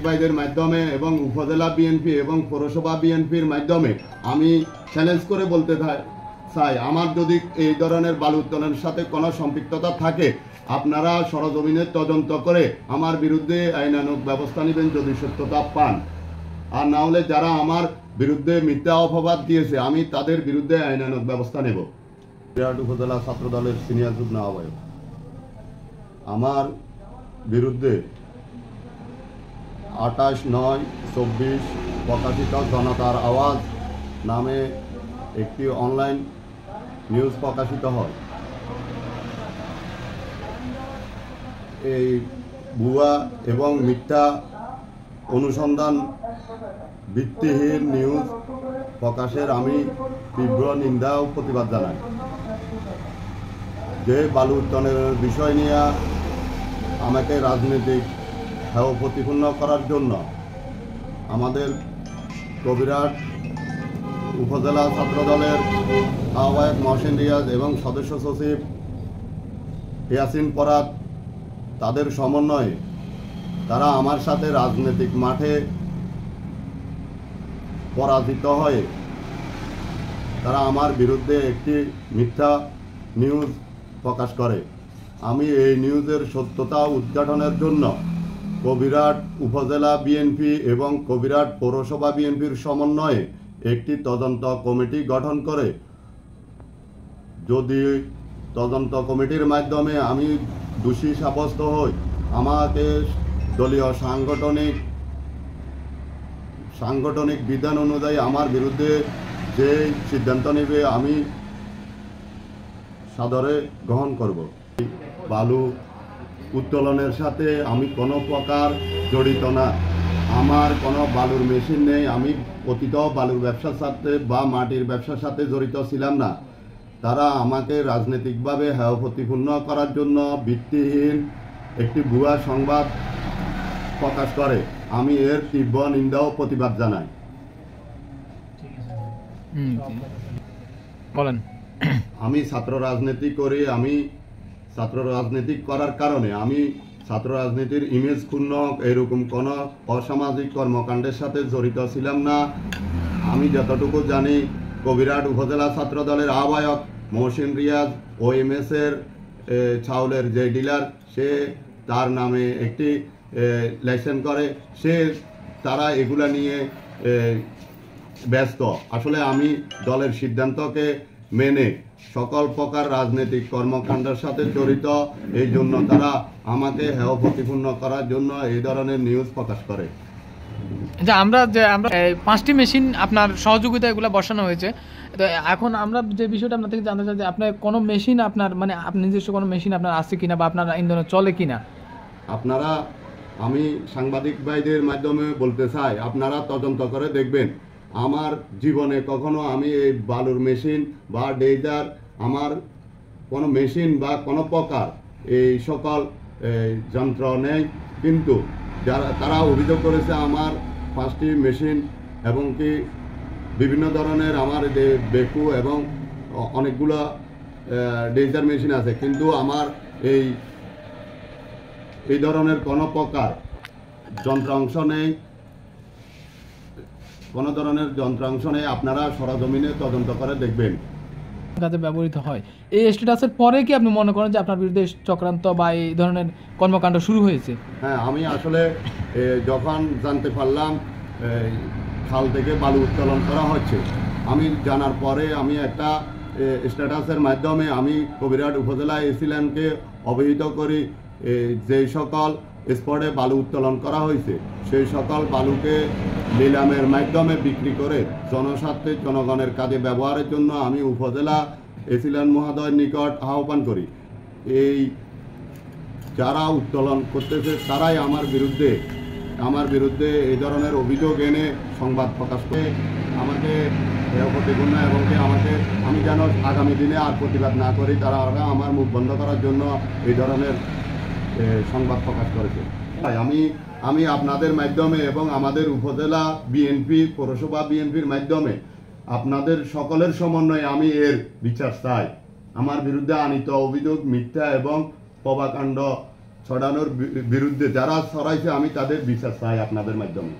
ভাইদের মাধ্যমে এবং উপজেলা বিএনপি এবং পৌরসভা বিএনপির মাধ্যমে আমি চ্যালেঞ্জ করে বলতে চাই, আমার যদি এই ধরনের বালু উত্তোলনের সাথে কোনো সম্পৃক্ততা থাকে আপনারা সরজমিনে তদন্ত করে আমার বিরুদ্ধে আইনানুগ ব্যবস্থা নেবেন যদি সত্যতা পান, আর না হলে যারা আমার বিরুদ্ধে মিথ্যা অপবাদ দিয়েছে আমি তাদের বিরুদ্ধে আইনানুগ ব্যবস্থা নেব। বিরাট উপজেলা ছাত্র দলের সিনিয়র যুগ্ম আহ্বায়ক। আমার বিরুদ্ধে 28/9/24 প্রকাশিত জনতার আওয়াজ নামে একটি অনলাইন নিউজ প্রকাশিত হয়। এই ভুয়া এবং মিথ্যা অনুসন্ধান ভিত্তিহীন নিউজ প্রকাশের আমি তীব্র নিন্দা ও প্রতিবাদ জানাই। যে বালু উত্তোলনের বিষয় নিয়ে আমাকে রাজনৈতিক হেয় প্রতিপন্ন করার জন্য আমাদের কবিরহাট উপজেলা ছাত্র দলের আহ্বায়ক মহসিন রিয়াজ এবং সদস্য সচিব ইয়াসিন পরাত তাদের সমন্বয়ে তারা আমার সাথে রাজনৈতিক মাঠে পরাজিত হয়ে তারা আমার বিরুদ্ধে একটি মিথ্যা নিউজ প্রকাশ করে। আমি এই নিউজের সত্যতা উদ্ঘাটনের জন্য কবিরহাট উপজেলা বিএনপি এবং কবিরহাট পৌরসভা বিএনপির সমন্বয়ে একটি তদন্ত কমিটি গঠন করে যদি তদন্ত কমিটির মাধ্যমে আমি দোষী সাব্যস্ত হই আমাকে দলীয় সাংগঠনিক বিধান অনুযায়ী আমার বিরুদ্ধে যে সিদ্ধান্ত নেবে আমি সাদরে গ্রহণ করব। বালু উত্তোলনের সাথে আমি কোনো প্রকার জড়িত না, আমার কোনো বালুর মেশিন নেই, আমি অতীত বালুর ব্যবসার সাথে বা মাটির ব্যবসার সাথে জড়িত ছিলাম না। তারা আমাকে রাজনৈতিকভাবে হেয় প্রতিপন্ন করার জন্য ভিত্তিহীন একটি ভুয়া সংবাদ প্রকাশ করে, আমি এর তীব্র নিন্দা ও প্রতিবাদ জানাই। বলেন। আমি ছাত্র রাজনীতি করি, আমি ছাত্র রাজনীতি করার কারণে আমি ছাত্র রাজনীতির ইমেজ ক্ষুণ্ণ এরকম কোনো অসামাজিক কর্মকাণ্ডের সাথে জড়িত ছিলাম না। আমি যতটুকু জানি কবিরহাট উপজেলা ছাত্র দলের আহ্বায়ক মহসিন রিয়াজ OMS এর চাউলের যে ডিলার সে তার নামে একটি লাইসেন্স করে, তারা এগুলা নিয়ে ব্যস্ত। আসলে আমি দলের সিদ্ধান্তকে মেনে সকল প্রকার রাজনৈতিক কর্মকাণ্ডের সাথে জড়িত, এই জন্য তারা আমাকে হেয় প্রতিপন্ন করার জন্য এই ধরনের নিউজ প্রকাশ করে। আমরা 5টি মেশিন আপনার সহযোগিতা এগুলো বসানো হয়েছে, তো এখন আমরা যে বিষয়টা আপনার থেকে জানতে চাই যে আপনার কোনো মেশিন আপনার মানে আপনি নিজস্ব কোনো মেশিন আপনার আছে কিনা বা আপনার ইন্ধনে চলে কিনা। আপনারা আমি সাংবাদিক ভাইদের মাধ্যমে বলতে চাই আপনারা তদন্ত করে দেখবেন। আমার জীবনে কখনো আমি এই বালুর মেশিন বা ডেজার আমার কোনো মেশিন বা কোনো প্রকার এই সকল যন্ত্র নেই, কিন্তু তারা অভিযোগ করেছে আমার 5টি মেশিন এবং কি বিভিন্ন ধরনের আমার বেকু এবং অনেকগুলো ডেজার মেশিন আছে, কিন্তু আমার এই ধরনের কোনো প্রকার যন্ত্রাংশ নেই, কোনো ধরনের যন্ত্রাংশ নেই। আপনারা সরজমিনে তদন্ত করে দেখবেন। কাজে ব্যবহৃত হয় এই স্ট্যাটাসের পরে কি আপনি মনে করেন যে আপনার বিরুদ্ধে চক্রান্ত বা এই ধরনের কর্মকাণ্ড শুরু হয়েছে? হ্যাঁ, আমি আসলে যখন জানতে পারলাম খাল থেকে বালু উত্তোলন করা হচ্ছে, আমি জানার পরে আমি একটা স্ট্যাটাসের মাধ্যমে আমি কবিরহাট উপজেলা এসিল্যান্ডকে অবহিত করি যে সকল স্পটে বালু উত্তোলন করা হয়েছে সেই সকল বালুকে নিলামের মাধ্যমে বিক্রি করে জনস্বার্থে জনগণের কাজে ব্যবহারের জন্য আমি উপজেলা এসিল্যান্ড মহোদয়ের নিকট আহ্বান করি। এই যারা উত্তোলন করতেছে তারাই আমার বিরুদ্ধে এই ধরনের অভিযোগ এনে সংবাদ প্রকাশ করে আমাকে প্রতিপন্ন এবং আমি যেন আগামী দিনে আর প্রতিবাদ না করি, তারা আমার মুখ বন্ধ করার জন্য এই ধরনের সংবাদ প্রকাশ করেছে। আমি আপনাদের মাধ্যমে এবং আমাদের উপজেলা বিএনপি পৌরসভা বিএনপির মাধ্যমে আপনাদের সকলের সমন্বয়ে আমি এর বিচার চাই। আমার বিরুদ্ধে আনিত অভিযোগ মিথ্যা এবং প্রভাকাণ্ড ছড়ানোর বিরুদ্ধে যারা ছড়াইছে আমি তাদের বিচার চাই আপনাদের মাধ্যমে।